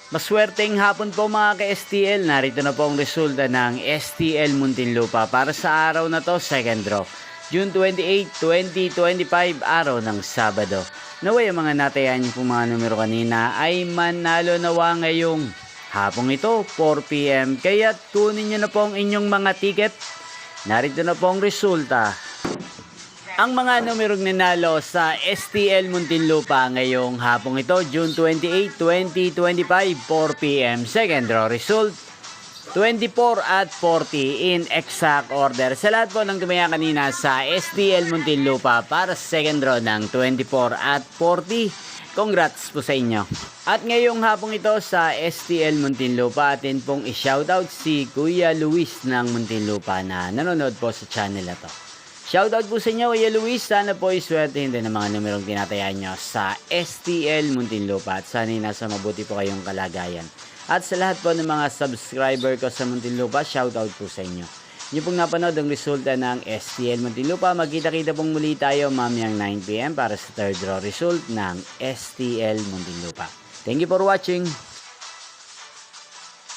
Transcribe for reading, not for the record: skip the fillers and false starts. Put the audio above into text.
Maswerteng hapon po mga ka-STL. Narito na po ang resulta ng STL Muntinlupa para sa araw na to, second draw. June 28, 2025, araw ng Sabado. Naway ang mga natayan niyo po mga numero kanina ay manalo nawa ngayong hapong ito, 4 PM. Kaya't kunin niyo na po ang inyong mga ticket. Narito na po ang resulta. Ang mga numerong nanalo sa STL Muntinlupa ngayong hapong ito, June 28, 2025, 4 PM. Second draw result, 24 at 40 in exact order. Sa lahat po ng tumaya kanina sa STL Muntinlupa para sa second draw ng 24 at 40, congrats po sa inyo. At ngayong hapong ito sa STL Muntinlupa, atin pong i-shoutout si Kuya Luis ng Muntinlupa na nanonood po sa channel na to. Shoutout po sa inyo, Kuya Luis. Sana po iswertehin din ang mga numerong tinatayaan nyo sa STL Muntinlupa at sana'y nasa mabuti po kayong kalagayan. At sa lahat po ng mga subscriber ko sa Muntinlupa, shoutout po sa inyo. Inyo pong napanood ang resulta ng STL Muntinlupa. Magkita-kita pong muli tayo mamayang 9 PM para sa third draw result ng STL Muntinlupa. Thank you for watching.